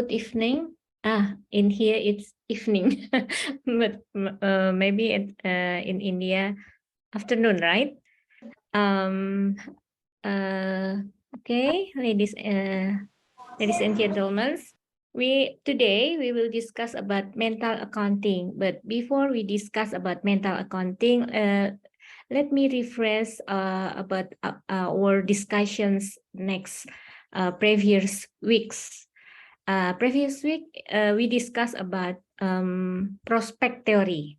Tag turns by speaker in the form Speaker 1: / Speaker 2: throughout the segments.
Speaker 1: good evening. In here it's evening, but maybe in India afternoon, right? Okay, ladies and gentlemen, today we will discuss about mental accounting. But before we discuss about mental accounting, let me refresh about our discussions next previous weeks. Previous week we discussed about prospect theory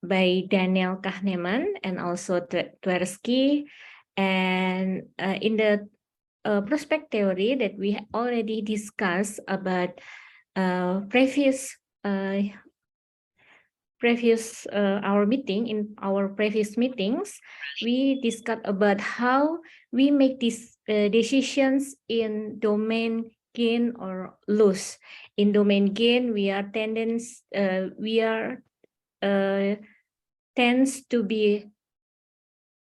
Speaker 1: by Daniel Kahneman and also Tversky, and in the prospect theory that we already discussed about previous our meeting. In our previous meetings, we discussed about how we make these decisions in domain gain or lose. In domain gain, we are tends to be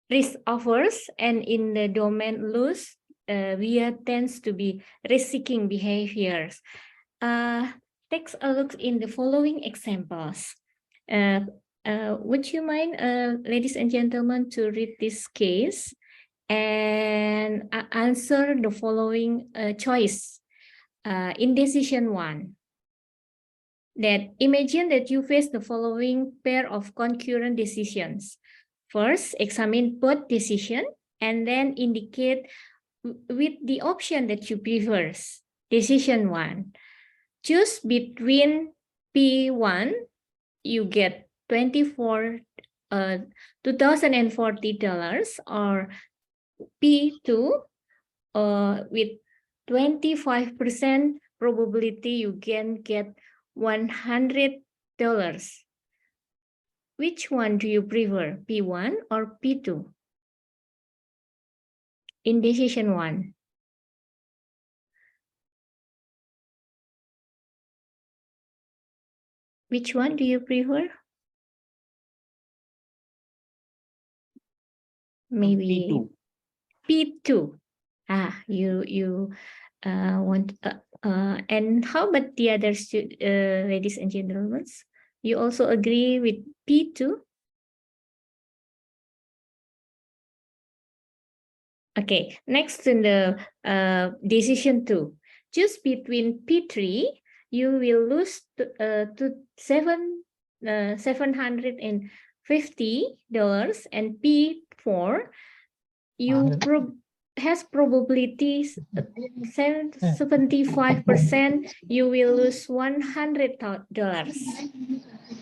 Speaker 1: risk averse, and in the domain lose, we are tends to be risk-seeking behaviors. Take a look in the following examples. Would you mind, ladies and gentlemen, to read this case and answer the following choice in decision 1. That imagine that you face the following pair of concurrent decisions. First, examine both decision and then indicate with the option that you prefer. Decision 1. Choose between P1, you get $2,040, or P2 with 25% probability you can get $100. Which one do you prefer, P1 or P2? In decision 1. Which one do you prefer? Maybe P2. You want and how about the other ladies and gentlemen? You also agree with P2? Okay, next in the decision 2. Choose between P3, you will lose to $750, and P4, you has probabilities 75% you will lose $100.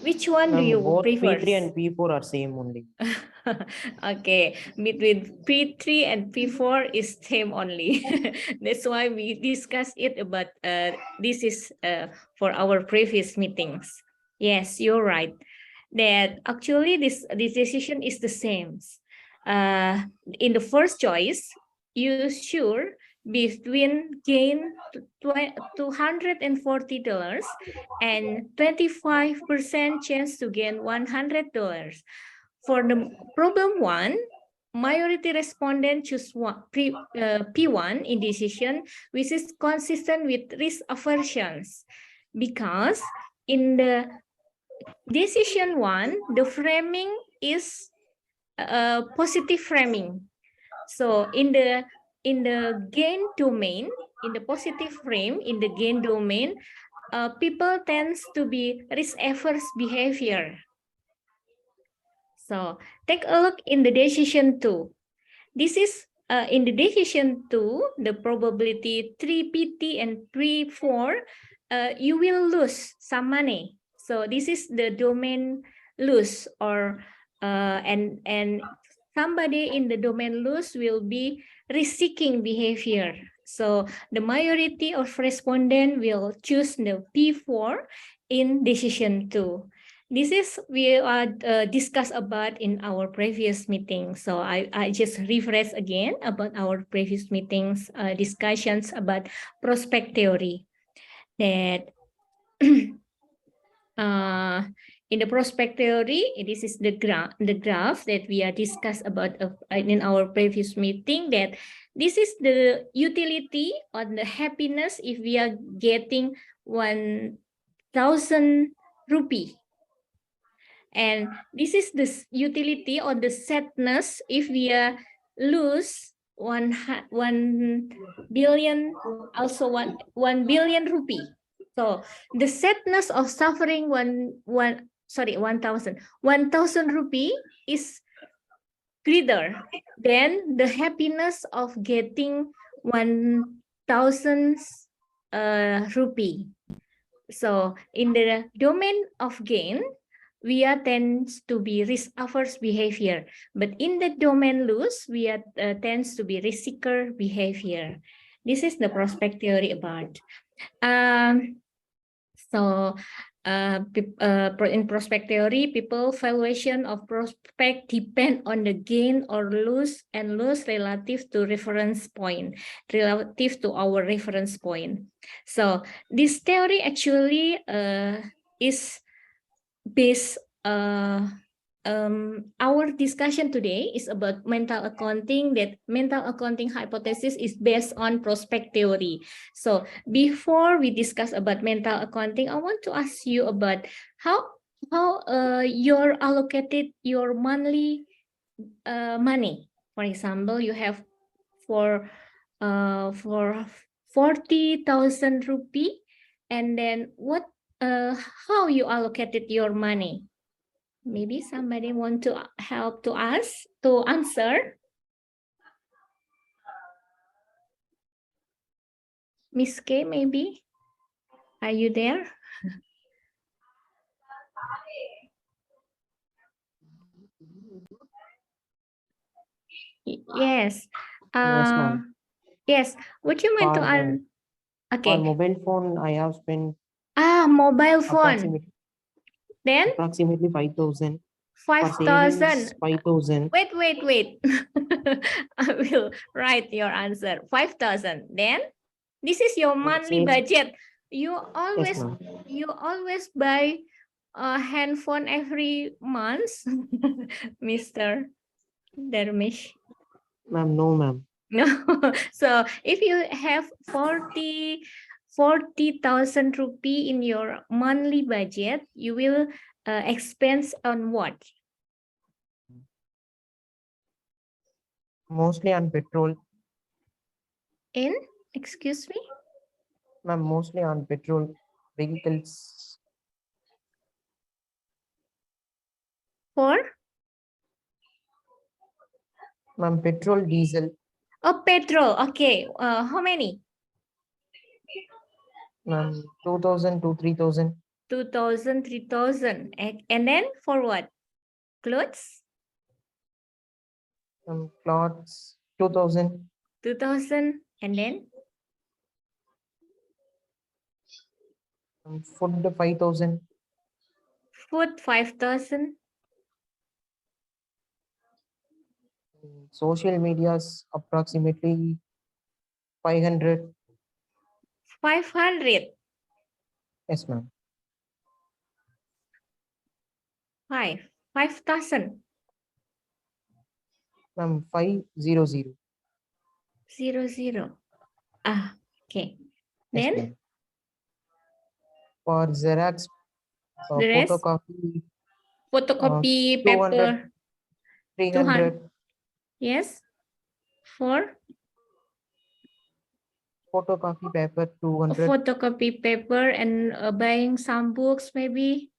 Speaker 1: Which one do you
Speaker 2: both
Speaker 1: prefer?
Speaker 2: P3 and P4 are same only.
Speaker 1: Okay, between P3 and P4 is same only. That's why we discussed it about this is for our previous meetings. Yes, you're right. That actually this decision is the same. In the first choice, you sure between gain $240 and 25% chance to gain $100. For the problem 1, majority respondent choose P1 in decision, which is consistent with risk aversions, because in the decision 1, the framing is positive framing. So in the gain domain, in the positive frame, in the gain domain, people tends to be risk-averse behavior. So take a look in the decision 2. This is in the decision 2, the probability 3PT and 3-4, you will lose some money. So this is the domain lose, or and somebody in the domain lose will be risk-seeking behavior. So the majority of respondents will choose the P4 in decision 2. This is we discussed about in our previous meeting. So I just refresh again about our previous meetings discussions about prospect theory. That in the prospect theory, this is the graph that we are discussed about in our previous meeting, that this is the utility or the happiness if we are getting 1,000 rupee. And this is the utility or the sadness if we lose 1 billion, also 1 billion rupee. So the sadness of suffering 1,000 rupee is greater than the happiness of getting 1,000 rupee. So in the domain of gain, we tends to be risk-averse behavior, but in the domain lose, we tends to be risk-seeker behavior. This is the prospect theory about. So in prospect theory, people valuation of prospect depend on the gain or lose and lose relative to reference point, relative to our reference point. So this theory actually is based our discussion today is about mental accounting. That mental accounting hypothesis is based on prospect theory. So before we discuss about mental accounting, I want to ask you about how you're allocated your monthly money. For example, you have for 40,000 rupee, and then what how you allocated your money? Maybe somebody want to help to us to answer. Miss K, maybe? Are you there? Yes.
Speaker 2: Yes, ma'am.
Speaker 1: Yes. Would you mind to
Speaker 2: For
Speaker 1: okay.
Speaker 2: mobile phone, I have spent
Speaker 1: Mobile phone. Then
Speaker 2: approximately 5,000. For
Speaker 1: 5,000.
Speaker 2: savings, 5,000.
Speaker 1: Wait. I will write your answer. 5,000. Then this is your monthly budget. You always
Speaker 2: Yes, ma'am.
Speaker 1: Buy a handphone every month, Mr. Dermish.
Speaker 2: Ma'am, no, ma'am.
Speaker 1: No. So if you have 40,000 rupee in your monthly budget, you will expense on what?
Speaker 2: Mostly on petrol.
Speaker 1: In? Excuse me?
Speaker 2: Ma'am, mostly on petrol vehicles.
Speaker 1: For?
Speaker 2: Ma'am, petrol, diesel.
Speaker 1: Oh, petrol. Okay. How many?
Speaker 2: Ma'am, 2,000 to 3,000.
Speaker 1: 2,000, 3,000. And then for what? Clothes?
Speaker 2: Clothes, 2,000.
Speaker 1: 2,000. And then?
Speaker 2: Food, 5,000.
Speaker 1: Food, 5,000.
Speaker 2: Social medias, approximately 500.
Speaker 1: 500.
Speaker 2: Yes, ma'am.
Speaker 1: 5,000.
Speaker 2: Ma'am, 500.
Speaker 1: 00. Okay.
Speaker 2: Yes,
Speaker 1: Then
Speaker 2: ma'am. For Xerox,
Speaker 1: the rest?
Speaker 2: photocopy,
Speaker 1: Photocopy
Speaker 2: 200,
Speaker 1: paper. 200.
Speaker 2: 300.
Speaker 1: Yes. For
Speaker 2: Photocopy paper, 200.
Speaker 1: photocopy paper and buying some books, maybe.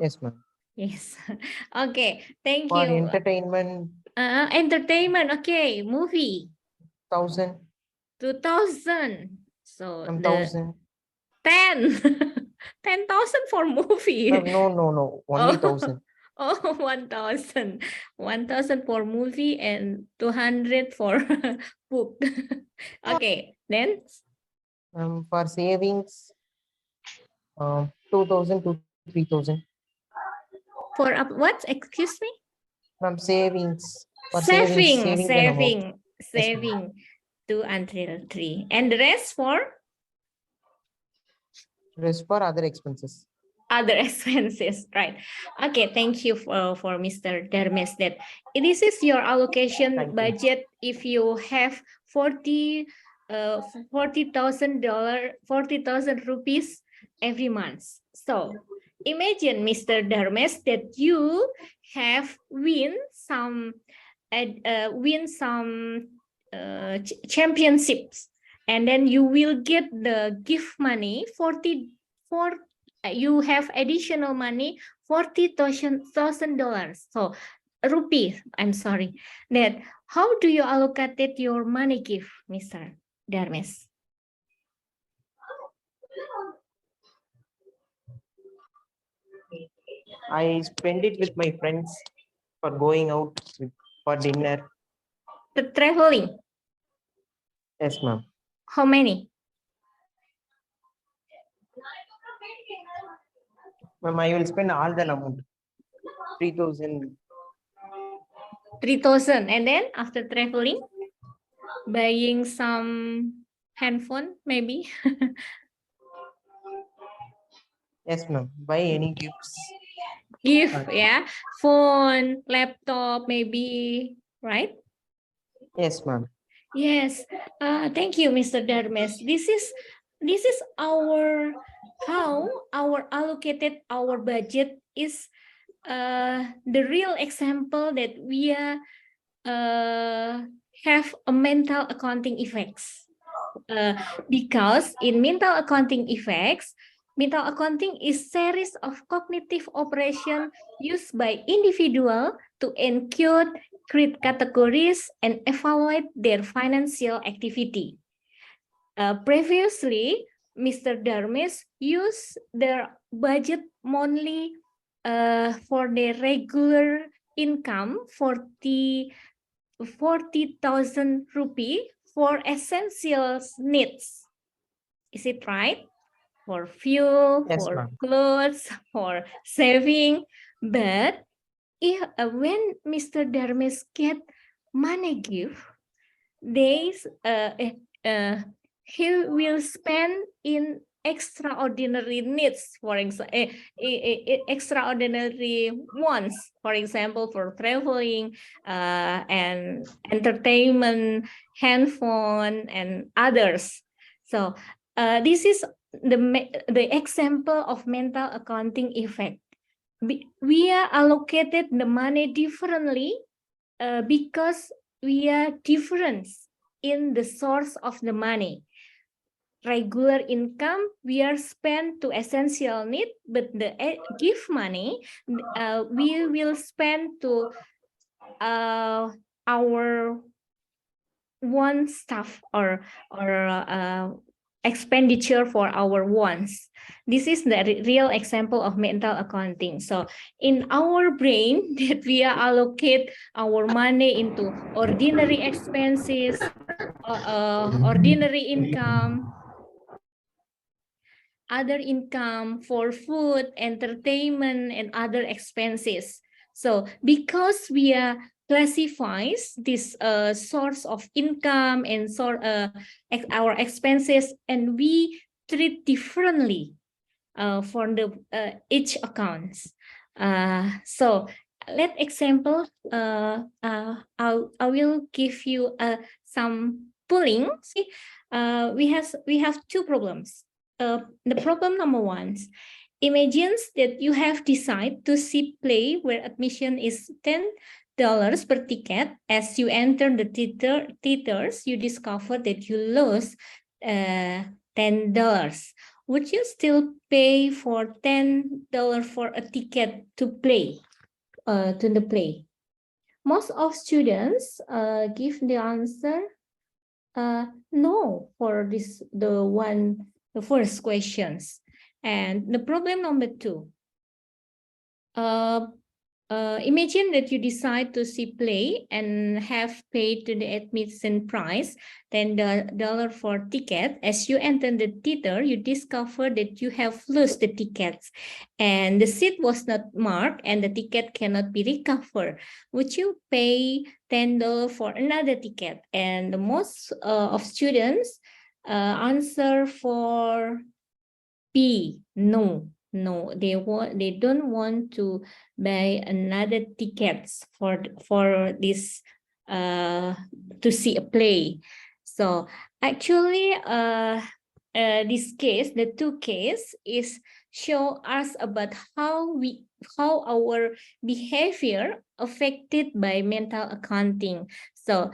Speaker 2: Yes, ma'am.
Speaker 1: Yes. Okay. Thank
Speaker 2: For
Speaker 1: you.
Speaker 2: entertainment,
Speaker 1: Entertainment. Okay. Movie.
Speaker 2: 1,000.
Speaker 1: 2,000. So the
Speaker 2: 1,000.
Speaker 1: 10. 10,000 for movie.
Speaker 2: No. Only 1,000.
Speaker 1: Oh, 1,000. 1,000 for movie and 200 for book. Okay, then?
Speaker 2: For savings, 2,000 to 3,000.
Speaker 1: For what? Excuse me?
Speaker 2: Ma'am, savings. For
Speaker 1: Saving,
Speaker 2: savings and amount. Yes, ma'am.
Speaker 1: saving 2 until 3. And the rest for?
Speaker 2: Rest for other expenses.
Speaker 1: Other expenses, right? Okay, thank you for Mr. Dermes that this is your allocation
Speaker 2: Thank you.
Speaker 1: budget if you have 40 $40,000 rupees every month. So imagine, Mr. Dharmes, that you have win some championships, and then you will get the gift money you have additional money $40,000. So rupees, I'm sorry. That how do you allocate your money gift, Mr. Dharmes?
Speaker 2: I spend it with my friends for going out for dinner.
Speaker 1: The traveling,
Speaker 2: Yes, ma'am.
Speaker 1: how many?
Speaker 2: Ma'am, I will spend all the amount. 3,000.
Speaker 1: 3,000. And then after traveling, buying some handphone, maybe.
Speaker 2: Yes, ma'am. Buy any gifts.
Speaker 1: Gift, yeah. Phone, laptop, maybe, right?
Speaker 2: Yes, ma'am.
Speaker 1: Yes. Thank you, Mr. Dharmes. This is our how our allocated our budget is the real example that we have a mental accounting effects. Because in mental accounting effects, mental accounting is series of cognitive operation used by individual to encode, create categories, and evaluate their financial activity. Previously, Mr. Dharmes used their budget monthly for their regular income 40,000 rupee for essential needs. Is it right? For fuel,
Speaker 2: Yes,
Speaker 1: for
Speaker 2: ma'am.
Speaker 1: clothes, for saving. But if, when Mr. Dharmes get money gift, he will spend in extraordinary needs, for example, extraordinary wants, for example, for traveling and entertainment, handphone, and others. So this is the example of mental accounting effect. We are allocated the money differently because we are different in the source of the money. Regular income we are spent to essential need, but the gift money we will spend to our one stuff or expenditure for our wants. This is the real example of mental accounting. So in our brain that we allocate our money into ordinary expenses, ordinary income, other income for food, entertainment, and other expenses. So because we classifies this source of income and our expenses, and we treat differently for the each accounts. So let example, I will give you some pooling. We have two problems. The problem number one, imagines that you have decided to see play where admission is $10 per ticket. As you enter the theaters, you discover that you lose $10. Would you still pay for $10 for a ticket to play, to the play? Most of students give the answer no for the first questions. And the problem number two, imagine that you decide to see play and have paid to the admission price $10 for ticket. As you enter the theater, you discover that you have lost the tickets and the seat was not marked and the ticket cannot be recovered. Would you pay $10 for another ticket? And the most of students answer for B, no. They don't want to buy another tickets for this to see a play. So Actually, this case, the two case is show us about how our behavior affected by mental accounting. So,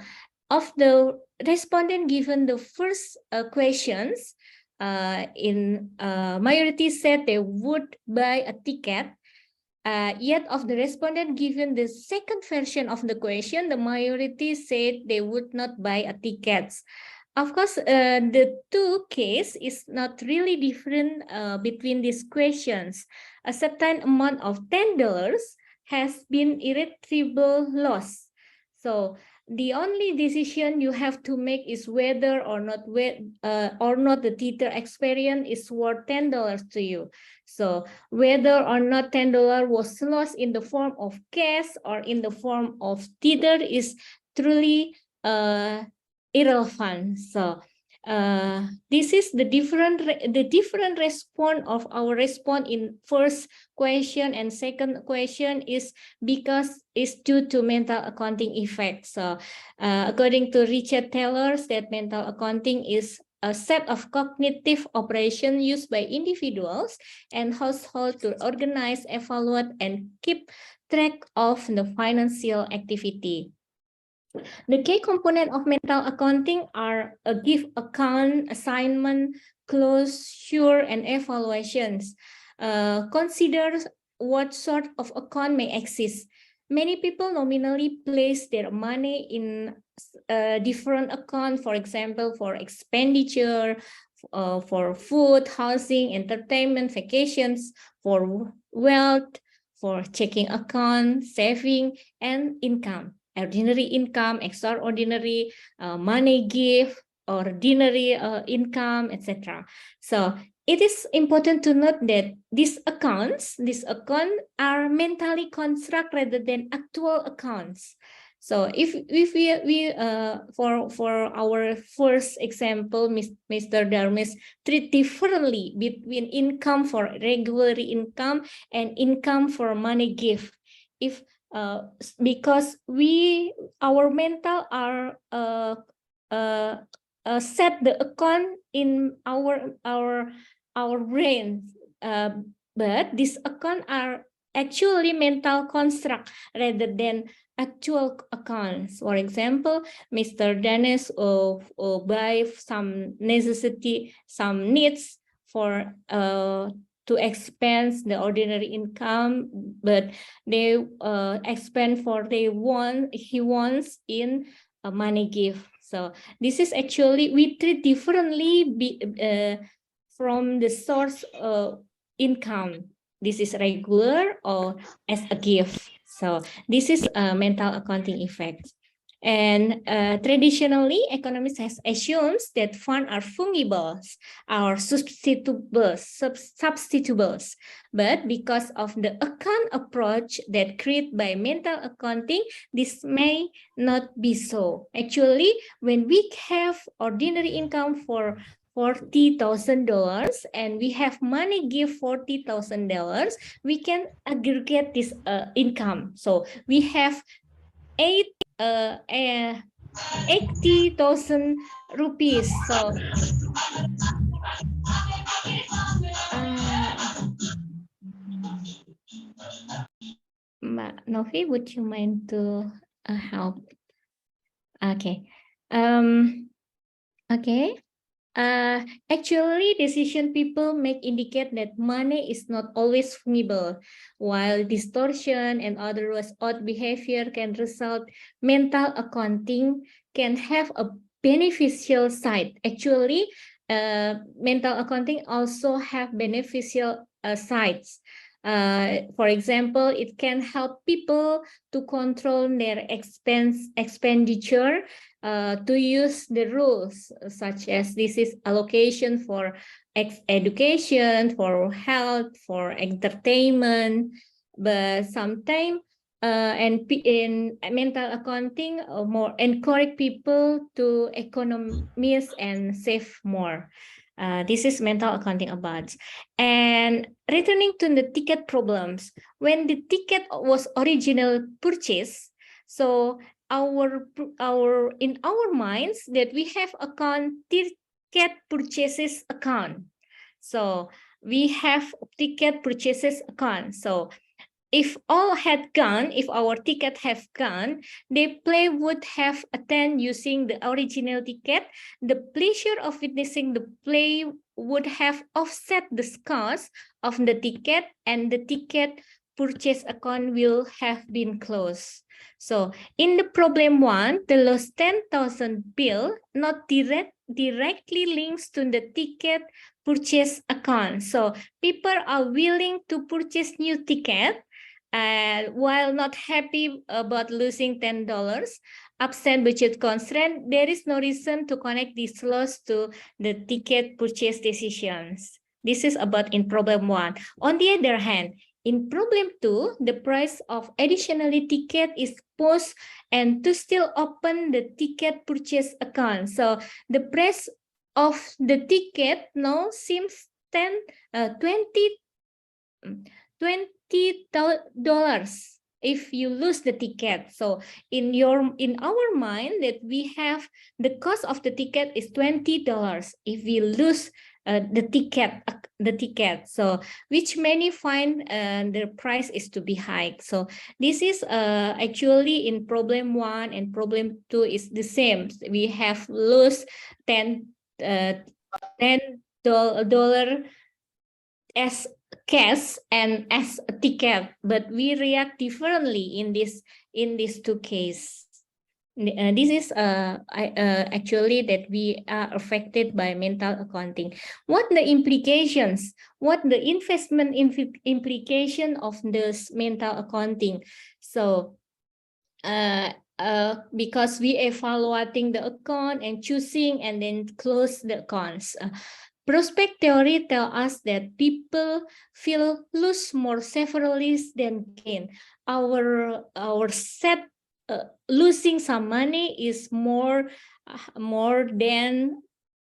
Speaker 1: of the respondent given the first questions, in majority said they would buy a ticket. Yet of the respondent given the second version of the question, the majority said they would not buy a tickets. Of course, the two case is not really different between these questions. A certain amount of $10 has been irretrievable loss. So the only decision you have to make is whether or not the theater experience is worth $10 to you. So whether or not $10 was lost in the form of cash or in the form of theater is truly irrelevant. So this is the different response of our response in first question and second question is because it's due to mental accounting effects. So according to Richard Taylor, that mental accounting is a set of cognitive operations used by individuals and households to organize, evaluate, and keep track of the financial activity. The key component of mental accounting are a gift account, assignment, closure, and evaluations. Consider what sort of account may exist. Many people nominally place their money in different account, for example, for expenditure, for food, housing, entertainment, vacations, for wealth, for checking account, saving, and income. Ordinary income, extraordinary money gift, ordinary income, etc. So it is important to note that these accounts are mentally constructed rather than actual accounts. So if we for our first example, Mr. Darmis treat differently between income for regular income and income for money gift. If because our mental are set the account in our brain, but this account are actually mental construct rather than actual accounts. For example, Mr. Dennis buy some necessity, some needs for to expense the ordinary income, but they expend for he wants in a money gift. So this is actually we treat differently from the source income. This is regular or as a gift. So this is a mental accounting effect. And traditionally, economists has assumed that funds are fungible or substitutables. But because of the account approach that created by mental accounting, this may not be so. Actually, when we have ordinary income for $40,000 and we have money give $40,000, we can aggregate this income. So we have 80,000 rupees. So Novi, would you mind to help? Okay. Okay. Actually, decision people make indicate that money is not always fungible, while distortion and otherwise odd behavior can result. Mental accounting can have a beneficial side. Actually, mental accounting also have beneficial sides. For example, it can help people to control their expenditure, to use the rules such as this is allocation for education, for health, for entertainment, but sometimes in mental accounting more encourage people to economize and save more. This is mental accounting about. And returning to the ticket problems, when the ticket was originally purchased, so in our minds that we have account ticket purchases account. So we have ticket purchases account. So if all had gone, if our ticket have gone, the play would have attended using the original ticket. The pleasure of witnessing the play would have offset the cost of the ticket, and the ticket purchase account will have been closed. So in the problem one, the lost 10,000 bill not directly links to the ticket purchase account. So people are willing to purchase new ticket, and while not happy about losing $10, absent budget constraint, there is no reason to connect this loss to the ticket purchase decisions. This is about in problem one. On the other hand, in problem two, the price of additionally ticket is paused and to still open the ticket purchase account. So the price of the ticket now seems $20 if you lose the ticket. So in our mind that we have the cost of the ticket is $20 if we lose the ticket. So which many find the price is to be high. So this is actually in problem one and problem two is the same. We have lose $10 as cash and as a ticket, but we react differently in these two cases. This is actually that we are affected by mental accounting. What the implications? What the investment implication of this mental accounting? So because we evaluating the account and choosing and then close the accounts. Prospect theory tells us that people feel lose more severely than gain. Our set losing some money is more than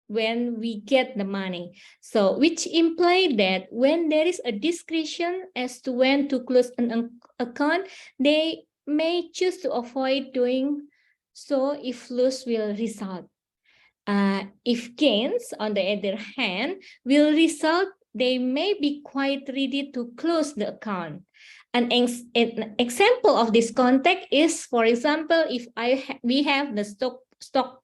Speaker 1: when we get the money. So which imply that when there is a discretion as to when to close an account, they may choose to avoid doing so if loss will result. If gains, on the other hand, will result, they may be quite ready to close the account. An example of this context is, for example, if we have the stock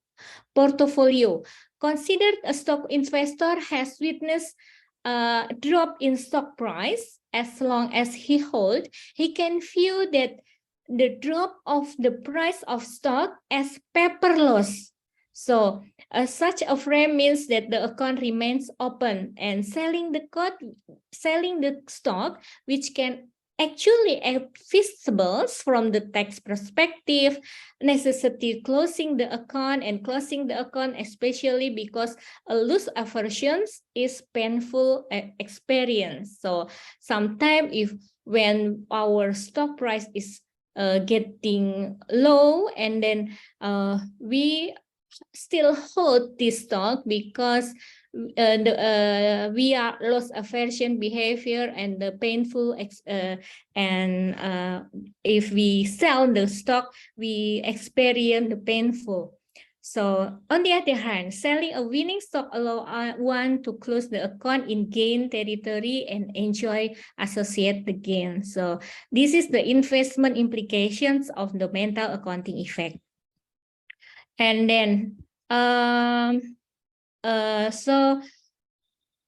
Speaker 1: portfolio. Consider a stock investor has witnessed a drop in stock price. As long as he holds, he can view that the drop of the price of stock as paper loss. So such a frame means that the account remains open, and selling the stock, which can actually feasible from the tax perspective, necessity closing the account, especially because a loss aversion is painful experience. So sometimes when our stock price is getting low, and then we still hold this stock because we are loss aversion behavior and the painful if we sell the stock, we experience the painful. So on the other hand, selling a winning stock allow one to close the account in gain territory and enjoy associated gain. So this is the investment implications of the mental accounting effect. And then, so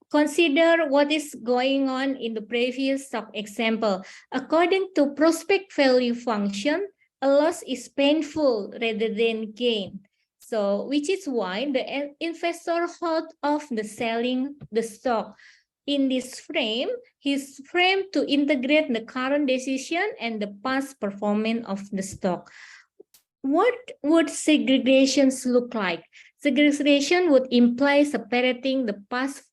Speaker 1: consider what is going on in the previous stock example. According to prospect value function, a loss is painful rather than gain. So, which is why the investor hold off the selling the stock. In this frame, he's framed to integrate the current decision and the past performance of the stock. What would segregations look like? Segregation would imply separating the past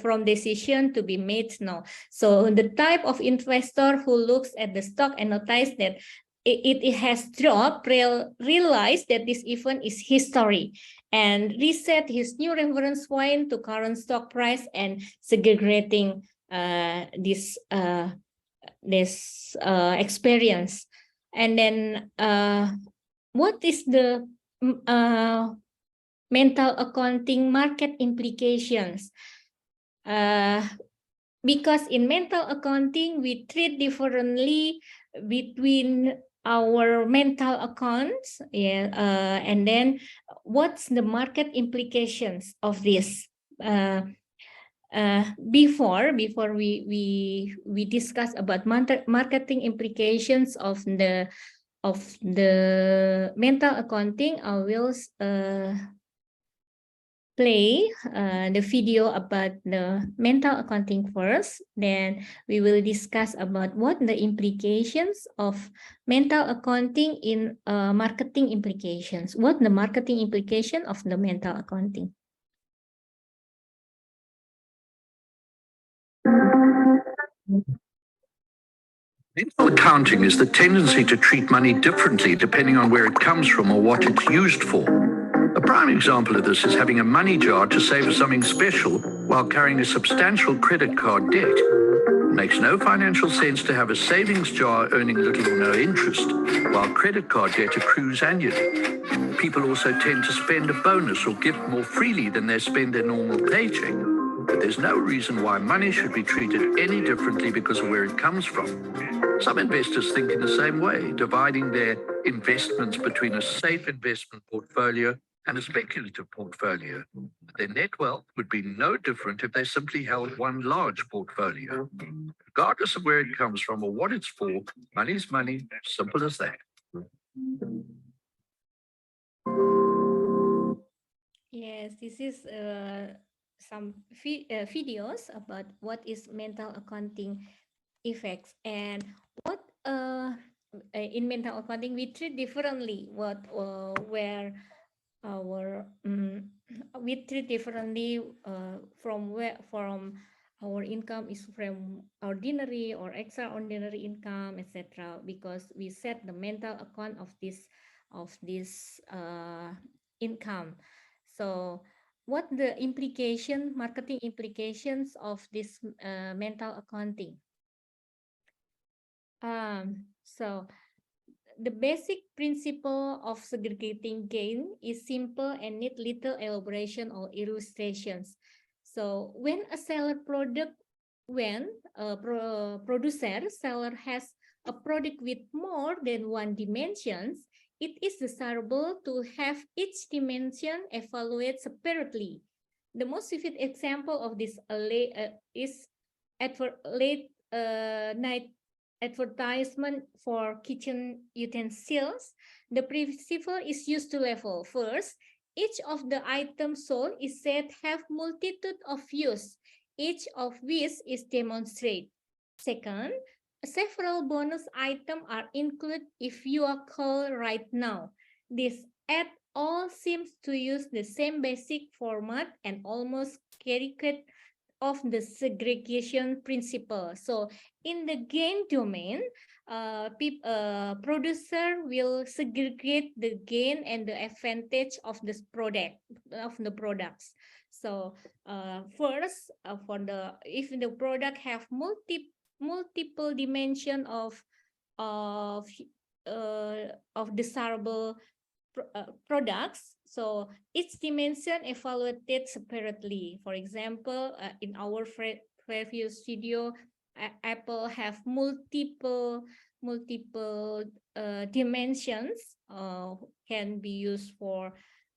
Speaker 1: from decision to be made now. So the type of investor who looks at the stock and notice that it has dropped, realize that this event is history, and reset his new reference point to current stock price and segregating this experience. And then what is the mental accounting market implications? Because in mental accounting, we treat differently between our mental accounts, and then what's the market implications of this? Before we discuss about marketing implications of the mental accounting, I will play the video about the mental accounting first. Then we will discuss about what the implications of mental accounting in marketing implications. What the marketing implication of the mental accounting?
Speaker 3: Mental accounting is the tendency to treat money differently depending on where it comes from or what it's used for. A prime example of this is having a money jar to save for something special while carrying a substantial credit card debt. It makes no financial sense to have a savings jar earning little or no interest, while credit card debt accrues annually. People also tend to spend a bonus or gift more freely than they spend their normal paycheck. But there's no reason why money should be treated any differently because of where it comes from. Some investors think in the same way, dividing their investments between a safe investment portfolio and a speculative portfolio. Their net wealth would be no different if they simply held one large portfolio. Regardless of where it comes from or what it's for, money's money, simple as that.
Speaker 1: Yes, this is some videos about what is mental accounting effects, and what in mental accounting we treat differently what where our we treat differently from our income is from ordinary or extraordinary income, etc., because we set the mental account of this income. So what the marketing implications of this mental accounting? So the basic principle of segregating gain is simple and need little elaboration or illustrations. So when a seller has a product with more than one dimensions, it is desirable to have each dimension evaluated separately. The most vivid example of this is late night advertisement for kitchen utensils. The principle is used to level. First, each of the items sold is said have multitude of use, each of which is demonstrated. Second, several bonus items are included if you are called right now. This ad all seems to use the same basic format and almost caricature of the segregation principle. So in the gain domain, producer will segregate the gain and the advantage of this products. So first, if the product have multiple dimension of desirable products, so each dimension evaluated separately. For example, in our previous video, Apple have multiple dimensions can be used for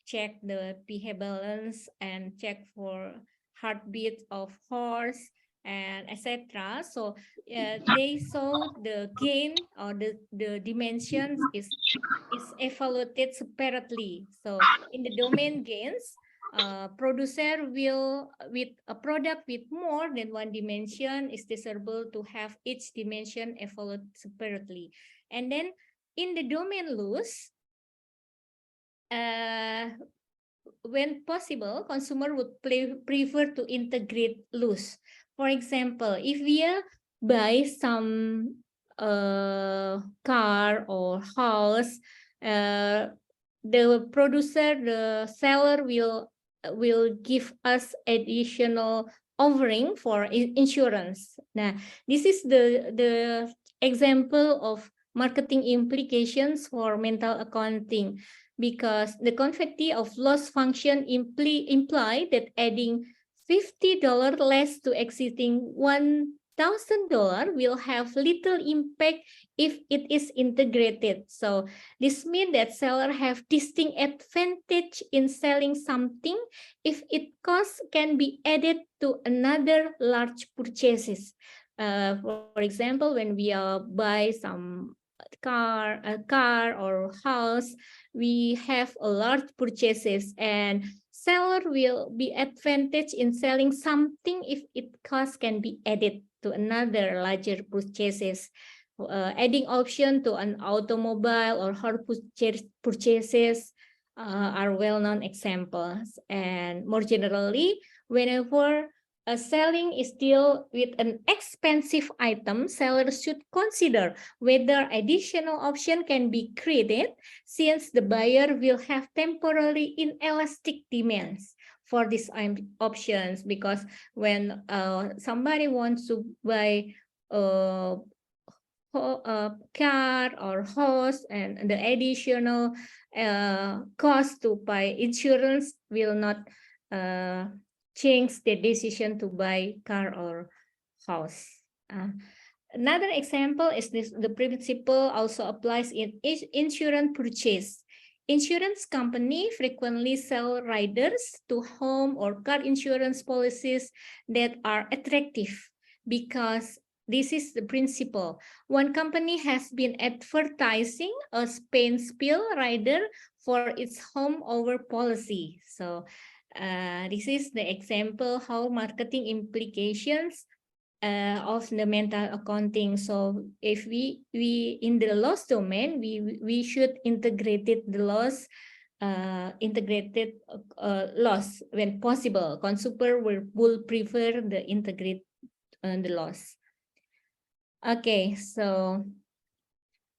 Speaker 1: check the pH balance and check for heartbeat of horse and etc. So they saw the gain or the dimensions is evaluated separately. So in the domain gains, producer will, with a product with more than one dimension, is desirable to have each dimension evaluated separately. And then in the domain loss, when possible, consumer would prefer to integrate loss. For example, if we buy some car or house, the seller will give us additional offering for insurance. Now, this is the example of marketing implications for mental accounting, because the confetti of loss function imply that adding $50 less to existing $1,000 will have little impact if it is integrated. So this means that sellers have distinct advantage in selling something if its cost can be added to another large purchases. For example, when we buy some a car or house, we have a large purchases, and seller will be advantage in selling something if its cost can be added to another larger purchases. Adding option to an automobile or hard purchases are well-known examples. And more generally, whenever selling is deal with an expensive item, sellers should consider whether additional option can be created, since the buyer will have temporarily inelastic demands for these options. Because when somebody wants to buy a car or house, and the additional cost to buy insurance will not change the decision to buy car or house. Another example is this: the principle also applies in insurance purchase. Insurance company frequently sell riders to home or car insurance policies that are attractive, because this is the principle. One company has been advertising a Spain spill rider for its home over policy. So this is the example how marketing implications of the mental accounting. So if we in the loss domain, we should integrate the loss, loss when possible. Consumer will prefer the integrate the loss. Okay, so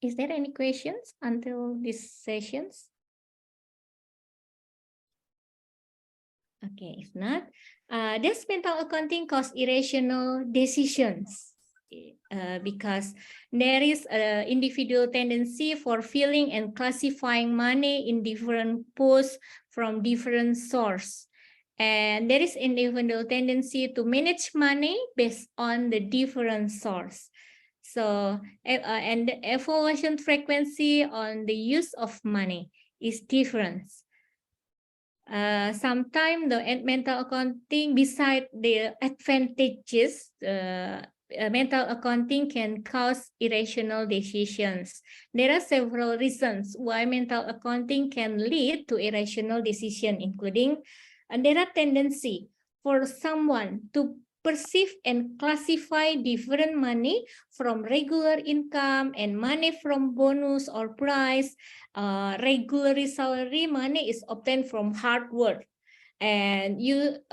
Speaker 1: is there any questions until these sessions? Okay, if not, does mental accounting cause irrational decisions? Because there is an individual tendency for filling and classifying money in different pools from different sources. And there is individual tendency to manage money based on the different source. So, and the evaluation frequency on the use of money is different. Sometimes the mental accounting, beside the advantages, mental accounting can cause irrational decisions. There are several reasons why mental accounting can lead to irrational decision, including there are tendency for someone to perceive and classify different money from regular income and money from bonus or prize. Regular salary money is obtained from hard work, and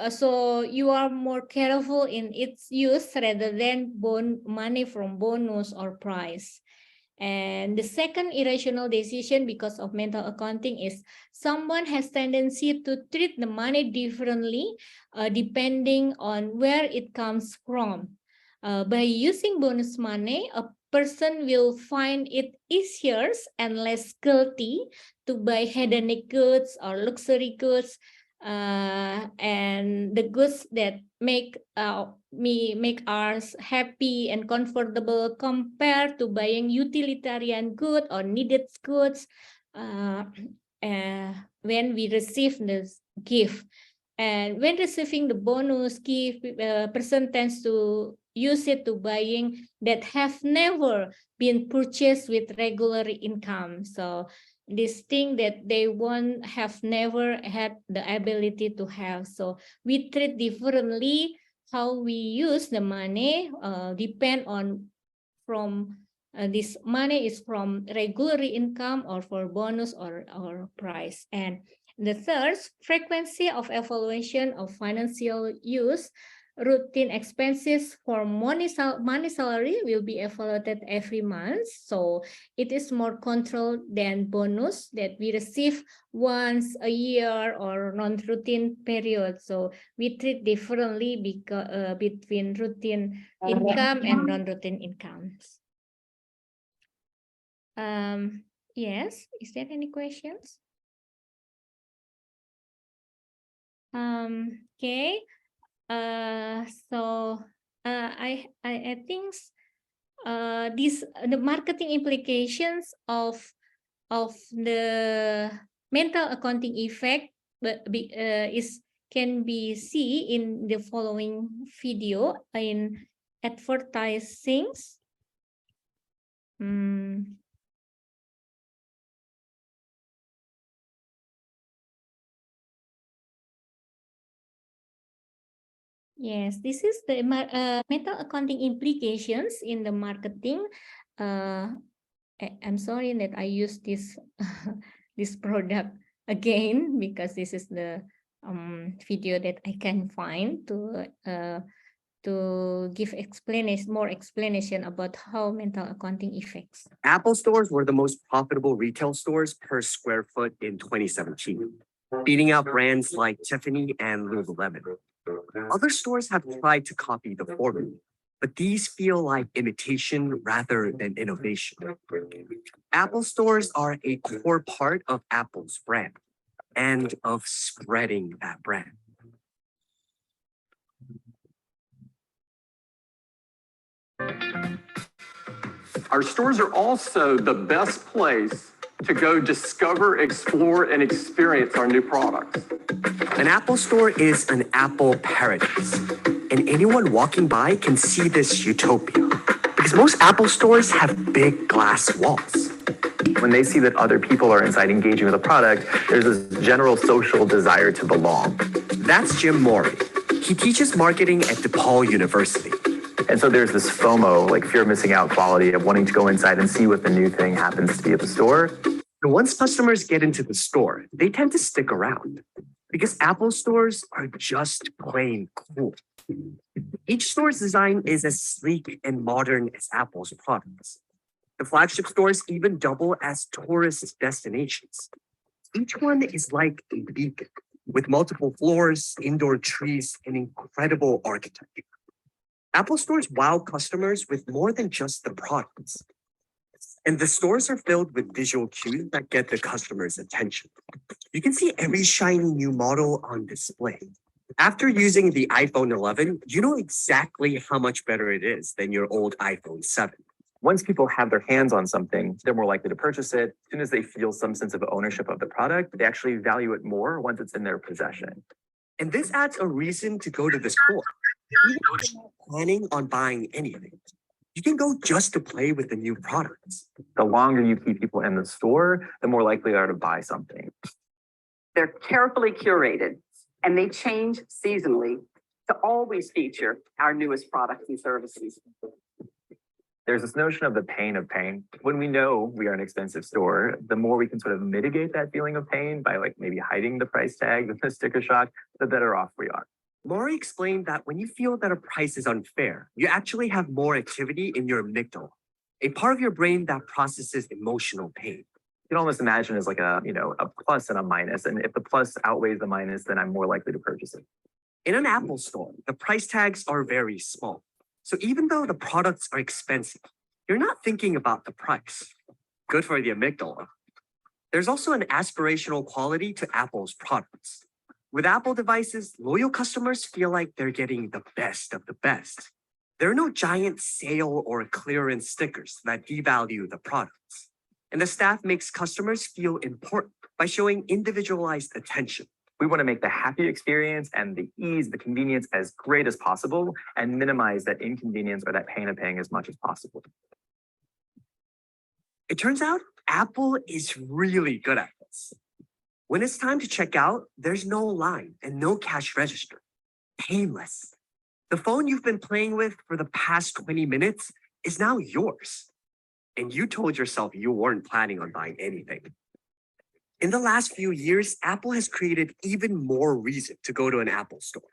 Speaker 1: so you are more careful in its use rather than money from bonus or prize. And the second irrational decision because of mental accounting is someone has tendency to treat the money differently depending on where it comes from. By using bonus money, a person will find it easier and less guilty to buy hedonic goods or luxury goods, and the goods that make us happy and comfortable, compared to buying utilitarian good or needed goods when we receive this gift. And when receiving the bonus gift, person tends to use it to buying that have never been purchased with regular income. So this thing that they won't have never had the ability to have. So we treat differently how we use the money, depend on from this money is from regular income or for bonus or price. And the third, frequency of evaluation of financial use. Routine expenses for money salary will be evaluated every month, so it is more controlled than bonus that we receive once a year or non-routine period. So we treat differently because between routine income and non-routine incomes. Yes, is there any questions? Okay. So I think the marketing implications of the mental accounting effect can be seen in the following video in advertisings. Yes, this is the mental accounting implications in the marketing. I'm sorry that I use this this product again because this is the video that I can find to give more explanation about how mental accounting affects.
Speaker 4: Apple stores were the most profitable retail stores per square foot in 2017, beating out brands like Tiffany and Lululemon. Other stores have tried to copy the formula, but these feel like imitation rather than innovation. Apple stores are a core part of Apple's brand and of spreading that brand.
Speaker 5: Our stores are also the best place to go discover, explore, and experience our new products.
Speaker 4: An Apple store is an Apple paradise, and anyone walking by can see this utopia because most Apple stores have big glass walls.
Speaker 6: When they see that other people are inside engaging with the product, there's this general social desire to belong.
Speaker 4: That's Jim Morey. He teaches marketing at DePaul University.
Speaker 6: And so there's this FOMO, like fear of missing out quality of wanting to go inside and see what the new thing happens to be at the store.
Speaker 4: And once customers get into the store, they tend to stick around because Apple stores are just plain cool. Each store's design is as sleek and modern as Apple's products. The flagship stores even double as tourist destinations. Each one is like a beacon with multiple floors, indoor trees, and incredible architecture. Apple stores wow customers with more than just the products. And the stores are filled with visual cues that get the customer's attention. You can see every shiny new model on display. After using the iPhone 11, you know exactly how much better it is than your old iPhone 7.
Speaker 6: Once people have their hands on something, they're more likely to purchase it. As soon as they feel some sense of ownership of the product, they actually value it more once it's in their possession.
Speaker 4: And this adds a reason to go to the store. Even if you're not planning on buying anything, you can go just to play with the new products.
Speaker 6: The longer you keep people in the store, the more likely they are to buy something.
Speaker 7: They're carefully curated and they change seasonally to always feature our newest products and services.
Speaker 6: There's this notion of the pain of pain. When we know we are an expensive store, the more we can sort of mitigate that feeling of pain by like maybe hiding the price tag, the sticker shock, the better off we are.
Speaker 4: Maury explained that when you feel that a price is unfair, you actually have more activity in your amygdala, a part of your brain that processes emotional pain.
Speaker 6: You can almost imagine as like a plus and a minus. And if the plus outweighs the minus, then I'm more likely to purchase it.
Speaker 4: In an Apple store, the price tags are very small. So even though the products are expensive, you're not thinking about the price. Good for the amygdala. There's also an aspirational quality to Apple's products. With Apple devices, loyal customers feel like they're getting the best of the best. There are no giant sale or clearance stickers that devalue the products. And the staff makes customers feel important by showing individualized attention.
Speaker 6: We want to make the happy experience and the ease, the convenience as great as possible and minimize that inconvenience or that pain of paying as much as possible.
Speaker 4: It turns out Apple is really good at this. When it's time to check out, there's no line and no cash register. Painless. The phone you've been playing with for the past 20 minutes is now yours. And you told yourself you weren't planning on buying anything. In the last few years, Apple has created even more reason to go to an Apple store,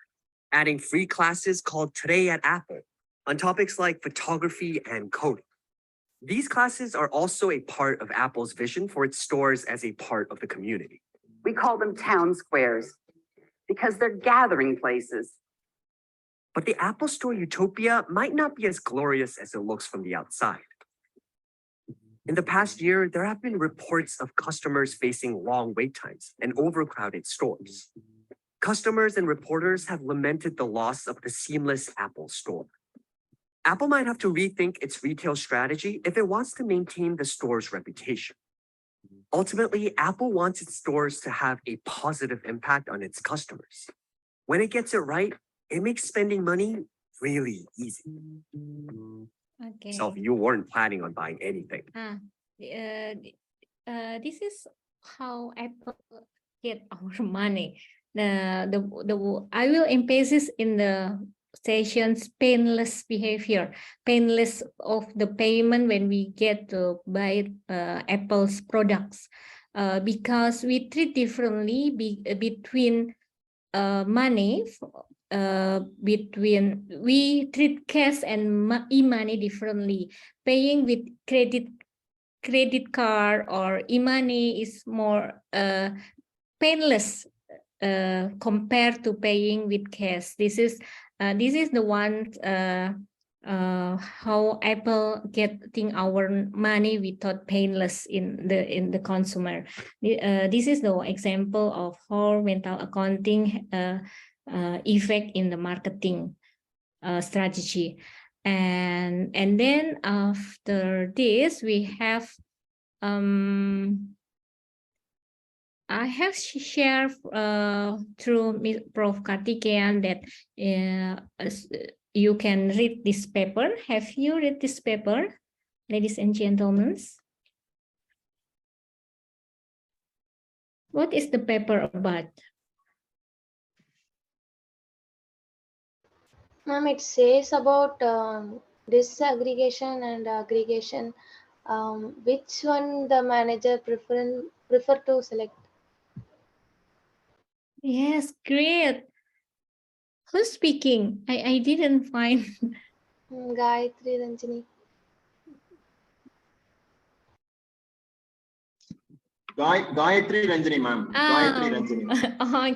Speaker 4: adding free classes called Today at Apple on topics like photography and coding. These classes are also a part of Apple's vision for its stores as a part of the community.
Speaker 7: We call them town squares because they're gathering places.
Speaker 4: But the Apple Store utopia might not be as glorious as it looks from the outside. In the past year, there have been reports of customers facing long wait times and overcrowded stores. Customers and reporters have lamented the loss of the seamless Apple Store. Apple might have to rethink its retail strategy if it wants to maintain the store's reputation. Ultimately, Apple wants its stores to have a positive impact on its customers. When it gets it right, it makes spending money really easy.
Speaker 1: Okay.
Speaker 4: So if you weren't planning on buying anything,
Speaker 1: this is how Apple get our money. I will emphasis in the sessions painless behavior, painless of the payment when we get to buy Apple's products, because we treat differently between money. We treat cash and e-money differently. Paying with credit card or e-money is more painless compared to paying with cash. This is the one how Apple getting our money without painless in the consumer. This is the example of how mental accounting effect in the marketing strategy. And then after this we have I have shared through Prof. Kartikeyan that you can read this paper. Have you read this paper, ladies and gentlemen? What is the paper about?
Speaker 8: Ma'am, it says about disaggregation and aggregation. Which one the manager prefer to select?
Speaker 1: Yes, great. Who's speaking? I didn't find.
Speaker 8: Gayatri Ranjini.
Speaker 9: Gayatri Ranjani, ma'am. Gayatri Ranjani.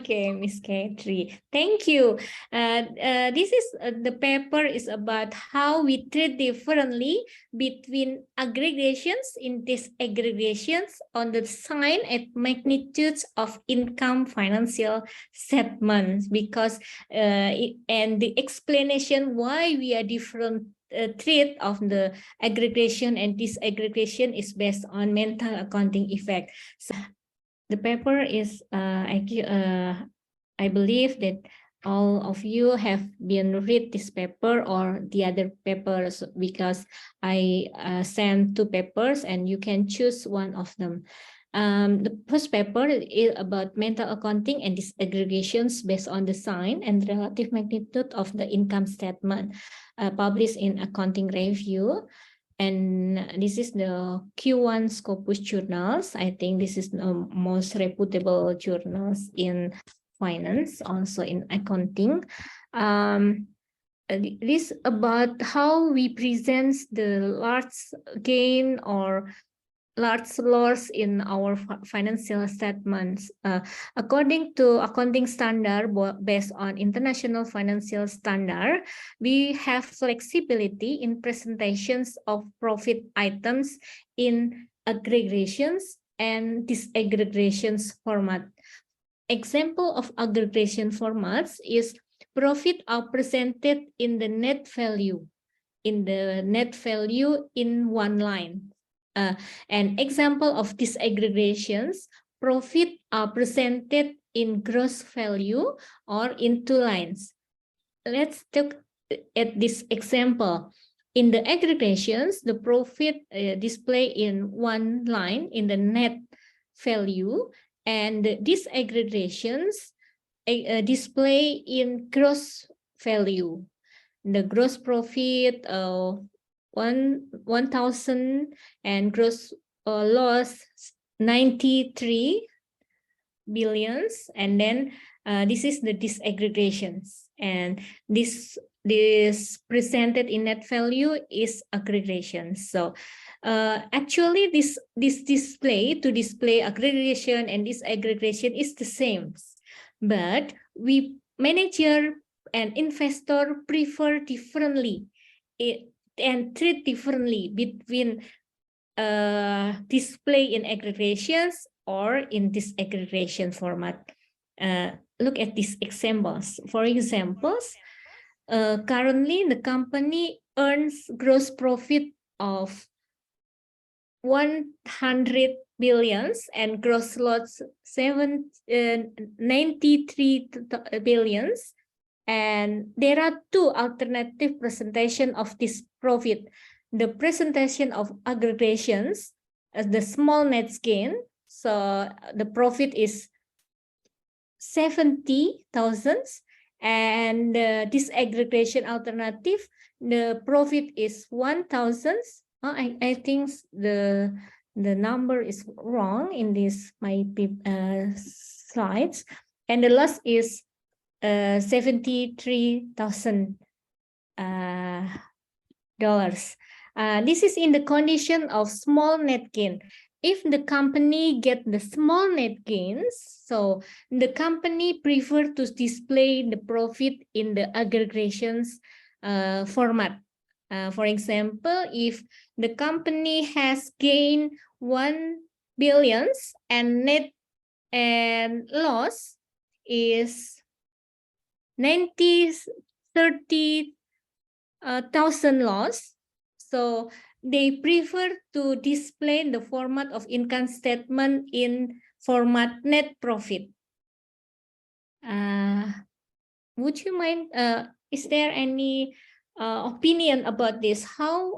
Speaker 1: Okay, Miss Gayatri. Thank you. This is the paper is about how we treat differently between aggregations in disaggregations on the sign and magnitudes of income financial statements, because and the explanation why we are different treat of the aggregation and disaggregation is based on mental accounting effect. So the paper is I believe that all of you have been read this paper or the other papers, because I sent 2 papers and you can choose one of them. The first paper is about mental accounting and disaggregations based on the sign and relative magnitude of the income statement, published in Accounting Review. And this is the Q1 Scopus journals. I think this is the most reputable journals in finance, also in accounting. This about how we present the large gain or large loss in our financial statements. According to accounting standard based on international financial standard, we have flexibility in presentations of profit items in aggregations and disaggregations format. Example of aggregation formats is profit are presented in the net value, in one line. An example of disaggregations, profit are presented in gross value or in 2 lines. Let's look at this example. In the aggregations, the profit display in 1 line in the net value, and the disaggregations display in gross value. The gross profit 1,000 and gross loss 93 billions, and then this is the disaggregations, and this presented in net value is aggregations. So actually this display to display aggregation and disaggregation is the same, but we manager and investor prefer differently and treat differently between display in aggregations or in disaggregation format. Look at these examples. For examples, currently the company earns gross profit of 100 billions and gross loss 93 billions. And there are two alternative presentation of this profit. The presentation of aggregations as the small net gain. So the profit is 70,000, and disaggregation alternative, the profit is 1,000. I think the number is wrong in this my slides, and the loss is 73,000 dollars. This is in the condition of small net gain. If the company get the small net gains, so the company prefer to display the profit in the aggregations format. For example, if the company has gained 1 billion and net and loss is 30,000 loss, so they prefer to display the format of income statement in format net profit. Would you mind, is there any opinion about this? How,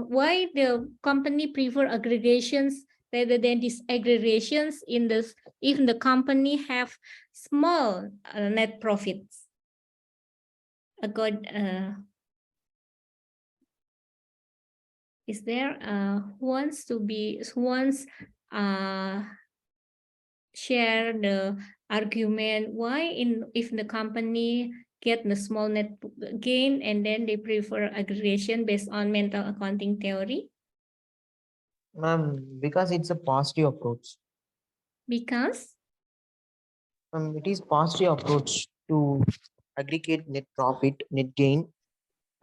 Speaker 1: why the company prefer aggregations rather than disaggregations in this, if the company have small net profits? Is there who wants to share the argument why if the company get the small net gain and then they prefer aggregation based on mental accounting theory?
Speaker 2: Ma'am, because it's a positive approach.
Speaker 1: Because?
Speaker 2: It is positive approach to aggregate net profit, net gain,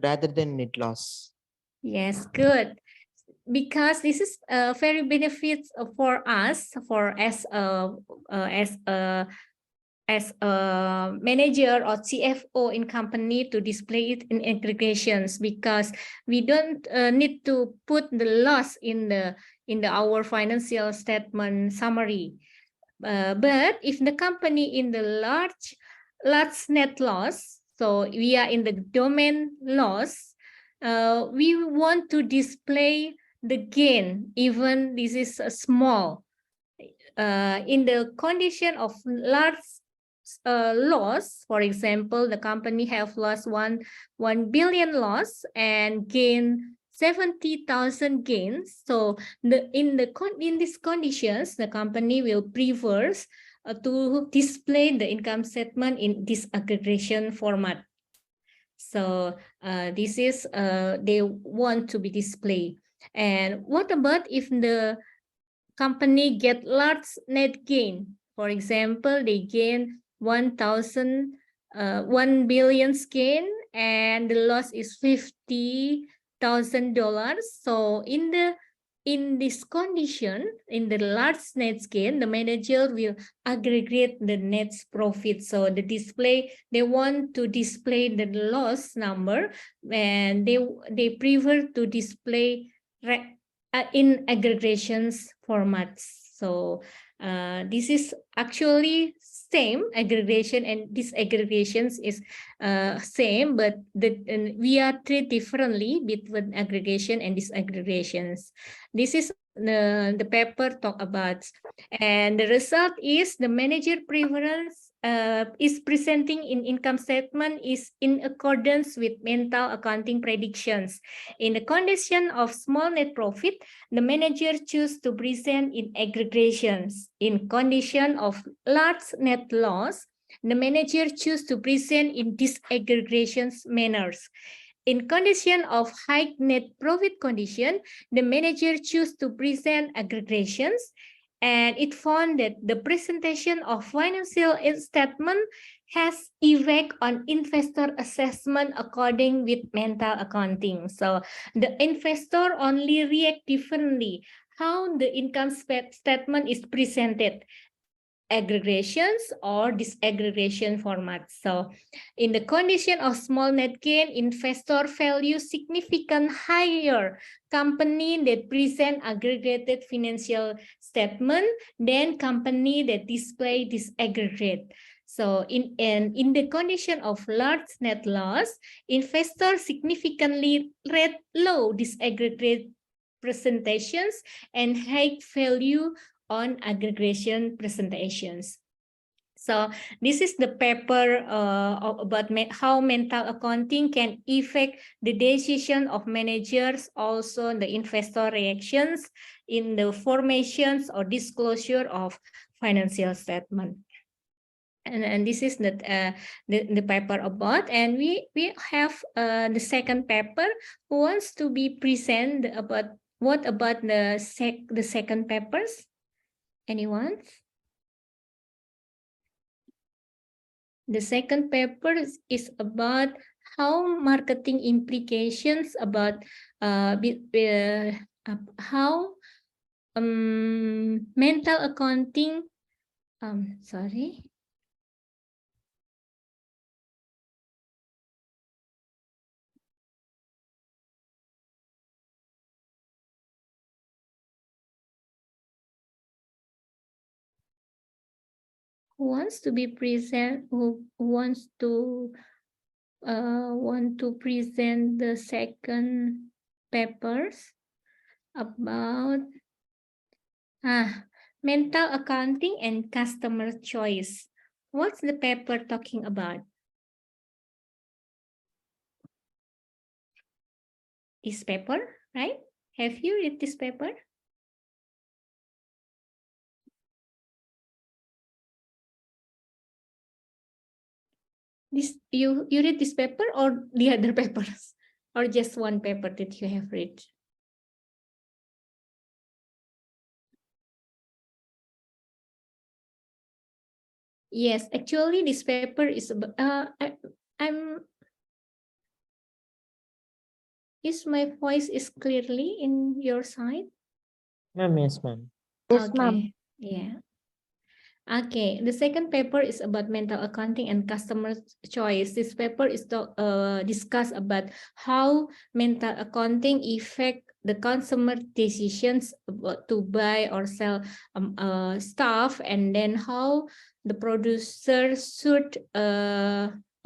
Speaker 2: rather than net loss.
Speaker 1: Yes, good. Because this is very benefits for us, as a manager or CFO in company to display it in aggregations, because we don't need to put the loss in our financial statement summary. But if the company in the large net loss, so we are in the domain loss, we want to display the gain, even this is a small. In the condition of large loss, for example, the company have lost 1 billion loss and gain 70,000 gains. So in these conditions, the company will prefer to display the income statement in disaggregation format. So this is they want to be displayed. And what about if the company get large net gain? For example, they gain 1 billion gain and the loss is $50,000. So in this condition, in the large net gain, the manager will aggregate the net profit. So they want to display the loss number, and they prefer to display in aggregations formats. So this is actually same, aggregation and disaggregations is same, but we are treated differently between aggregation and disaggregations. This is the paper talk about, and the result is the manager preference is presenting in income statement is in accordance with mental accounting predictions. In the condition of small net profit, the manager choose to present in aggregations. In condition of large net loss, the manager choose to present in disaggregations manners. In condition of high net profit condition, the manager choose to present aggregations. And it found that the presentation of financial statement has effect on investor assessment according with mental accounting. So the investor only react differently how the income statement is presented, aggregations or disaggregation formats. So in the condition of small net gain, investor value significant higher company that present aggregated financial statement than company that display disaggregate. So in the condition of large net loss, investors significantly rate low disaggregate presentations and high value on aggregation presentations. So this is the paper about how mental accounting can affect the decision of managers, also the investor reactions in the formations or disclosure of financial statement. And this is the paper about, and we have the second paper. Who wants to be present about what about the second papers? Anyone? The second paper is about how marketing implications about how mental accounting. Sorry. Who wants to be present? Who wants to present the second papers about mental accounting and customer choice? What's the paper talking about? This paper, right? Have you read this paper? This you read this paper or the other papers, or just one paper that you have read? Yes, actually, this paper is is my voice is clearly in your side?
Speaker 2: Ma'am, yes, ma'am.
Speaker 8: Yes, ma'am.
Speaker 1: Okay, yeah. Okay, the second paper is about mental accounting and customer choice. This paper is discuss about how mental accounting affect the consumer decisions about to buy or sell stuff, and then how the producer should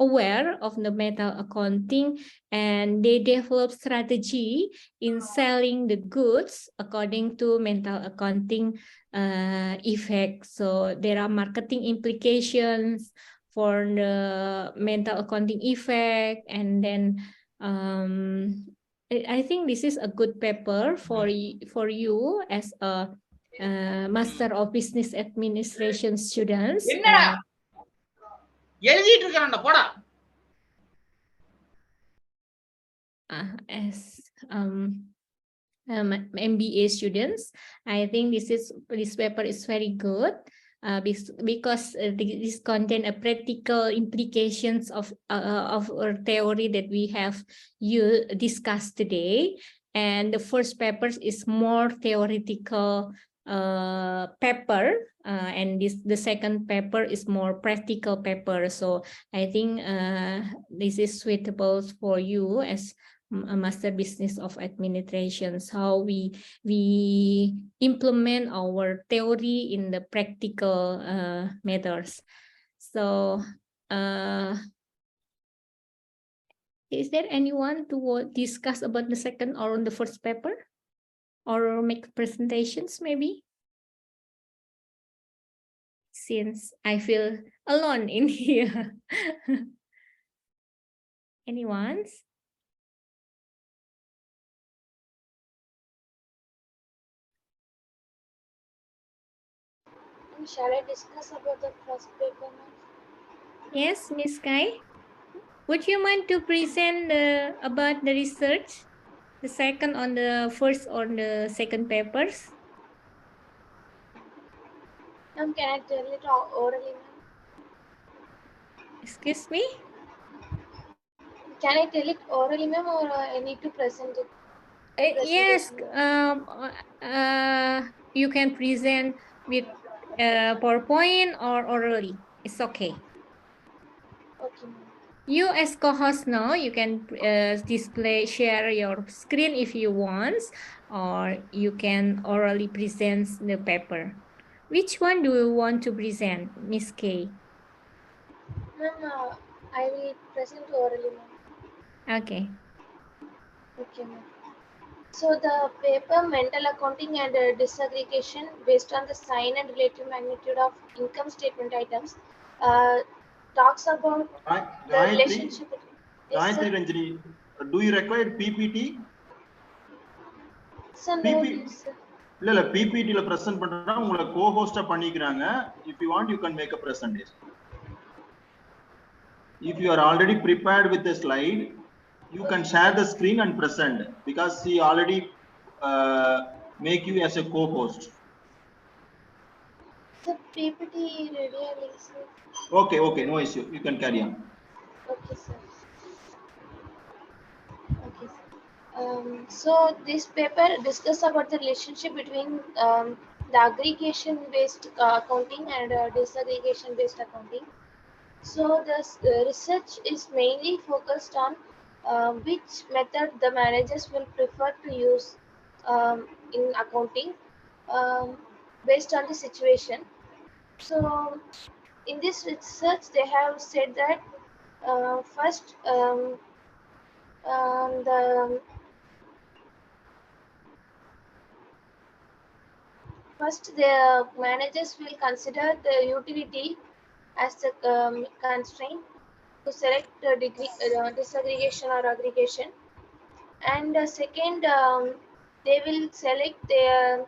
Speaker 1: aware of the mental accounting, and they develop strategy in selling the goods according to mental accounting effect. So there are marketing implications for the mental accounting effect, and then I think this is a good paper for you as a Master of Business Administration students. As MBA students, I think this paper is very good because this contain a practical implications of our theory that we have discussed today, and the first paper is more theoretical paper, and the second paper is more practical paper. So I think this is suitable for you as a Master Business of Administrations, how we implement our theory in the practical matters. So is there anyone to discuss about the second or the first paper, or make presentations maybe? Since I feel alone in here. Anyone?
Speaker 8: Shall I discuss about the first paper, ma'am?
Speaker 1: Yes, Miss Kai. Would you mind to present about the research, the second on the first or the second papers?
Speaker 8: Ma'am, can I tell it orally, ma'am?
Speaker 1: Excuse me?
Speaker 8: Can I tell it orally, ma'am, or I need to present it?
Speaker 1: Yes,
Speaker 8: Presentation,
Speaker 1: you can present with PowerPoint or orally. It's okay.
Speaker 8: Okay, ma'am.
Speaker 1: You as co-host now, you can share your screen if you want, or you can orally present the paper. Which one do you want to present, Miss K?
Speaker 8: Ma'am, I will present orally, ma'am.
Speaker 1: Okay.
Speaker 8: Okay, ma'am. So the paper mental accounting and disaggregation based on the sign and relative magnitude of income statement items uh, talks about the
Speaker 9: Gayatri,
Speaker 8: relationship between. Yes,
Speaker 9: Gayatri
Speaker 8: sir.
Speaker 9: Ranjani, do you require PPT?
Speaker 8: Sir, no
Speaker 9: PP
Speaker 8: need, sir.
Speaker 9: இல்ல PPT ல present பண்றா உங்களை co-host பண்ணிக்கிறாங்க. If you want, you can make a presentation. If you are already prepared with the slide, you can share the screen and present because he already make you as a co-host.
Speaker 8: Sir, PPT ready, sir.
Speaker 9: Okay, no issue. You can carry on.
Speaker 8: Okay, sir. Okay, sir. So this paper discusses about the relationship between the aggregation-based accounting and disaggregation-based accounting. So this research is mainly focused on which method the managers will prefer to use in accounting based on the situation. So in this research, they have said that first the first the managers will consider the utility as the constraint to select disaggregation or aggregation, and second they will select their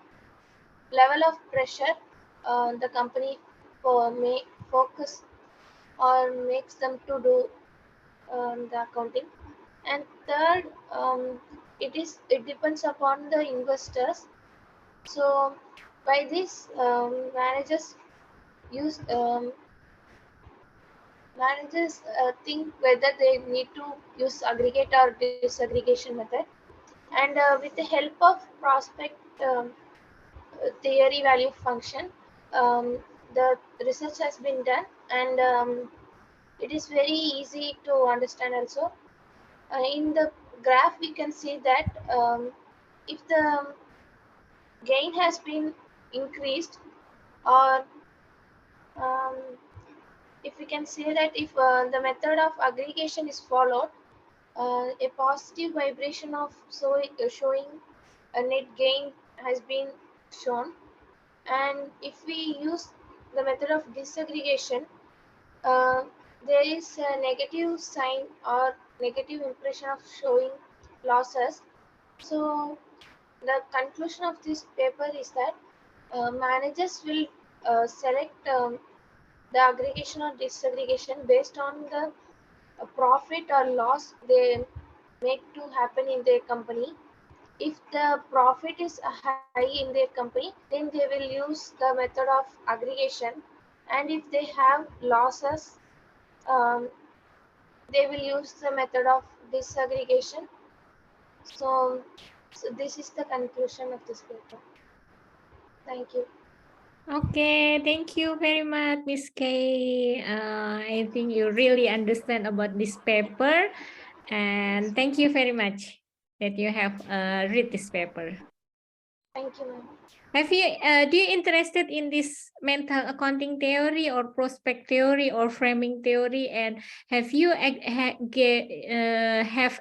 Speaker 8: level of pressure the company may focus or makes them to do the accounting, and third it depends upon the investors. So by this managers use managers think whether they need to use aggregate or disaggregation method, and with the help of prospect theory value function, the research has been done, and it is very easy to understand also. In the graph we can see that if the gain has been increased, or um, if we can say that if the method of aggregation is followed, a positive vibration of showing a net gain has been shown, and if we use the method of disaggregation, uh, there is a negative sign or negative impression of showing losses. So the conclusion of this paper is that managers will select the aggregation or disaggregation based on the profit or loss they make to happen in their company. If the profit is high in their company, then they will use the method of aggregation, and if they have losses, um, they will use the method of disaggregation. So this is the conclusion of this paper. Thank you.
Speaker 1: Okay, thank you very much, Miss K. I think you really understand about this paper, and thank you very much that you have read this paper.
Speaker 8: Thank you, ma'am.
Speaker 1: Have you do you interested in this mental accounting theory or prospect theory or framing theory, and have you have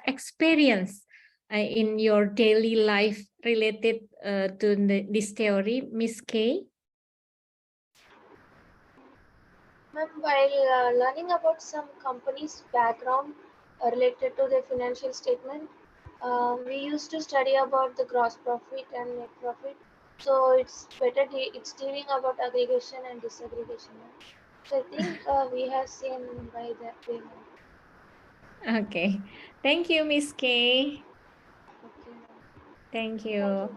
Speaker 1: experience in your daily life related to this theory, Miss K?
Speaker 8: Ma'am, while learning about some companies' background related to their financial statement, we used to study about the gross profit and net profit. So it's better. It's dealing about aggregation and disaggregation. Ma'am. So I think we have seen by that way. Ma'am.
Speaker 1: Okay, thank you, Miss K.
Speaker 8: Okay, ma'am.
Speaker 1: Thank
Speaker 8: Thank
Speaker 1: you.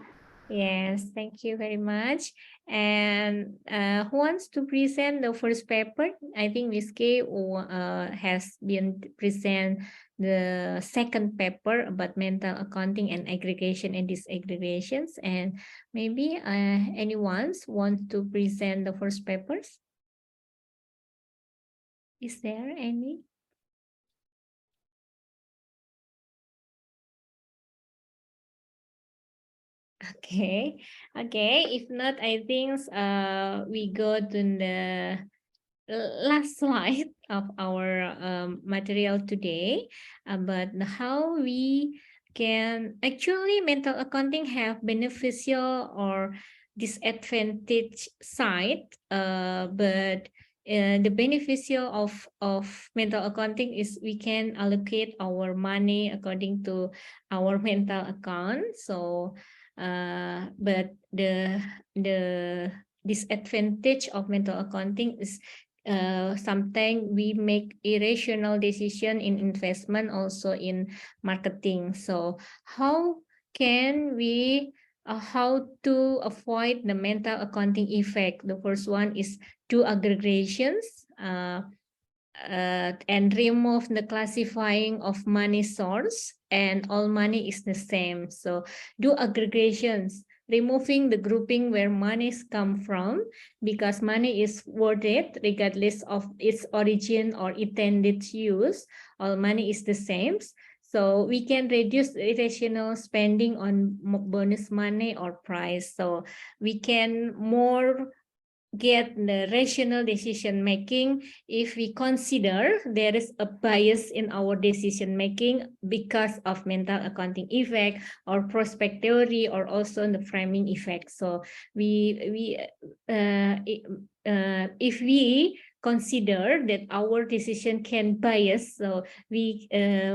Speaker 8: you.
Speaker 1: Yes, thank you very much. And who wants to present the first paper? I think Ms. K has been present the second paper about mental accounting and aggregation and disaggregations. And maybe anyone wants to present the first papers? Is there any? Okay, if not, I think we go to the last slide of our material today about how we can actually mental accounting have beneficial or disadvantage side, but the beneficial of mental accounting is we can allocate our money according to our mental account. So but the disadvantage of mental accounting is sometimes we make irrational decision in investment, also in marketing. So how can we how to avoid the mental accounting effect? The first one is do aggregations and remove the classifying of money source, and all money is the same. So do aggregations, removing the grouping where monies come from, because money is worth it regardless of its origin or intended use. All money is the same. So we can reduce irrational spending on bonus money or price. So we can more get the rational decision making if we consider there is a bias in our decision making because of mental accounting effect or prospect theory, or also the framing effect. So if we consider that our decision can bias, so we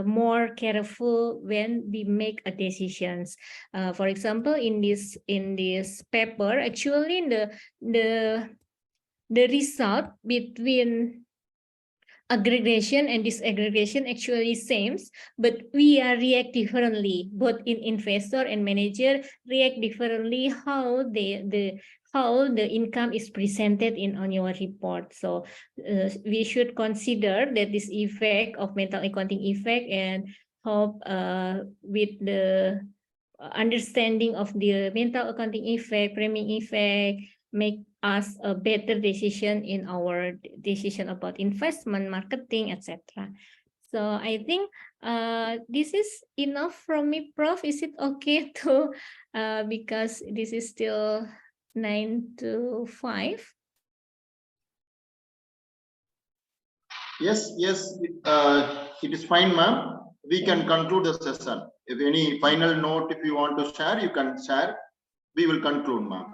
Speaker 1: more careful when we make a decisions. For example, in this paper, actually the result between aggregation and disaggregation actually same, but we are react differently. Both in investor and manager react differently how how the income is presented in annual report. So we should consider that this effect of mental accounting effect, and hope with the understanding of the mental accounting effect, framing effect, make us a better decision in our decision about investment, marketing, etc. So I think this is enough from me, Prof. Is it okay to, because this is still 9 to 5?
Speaker 9: Yes, it is fine, ma'am. We can conclude the session. If any final note, if you want to share, you can share. We will conclude, ma'am.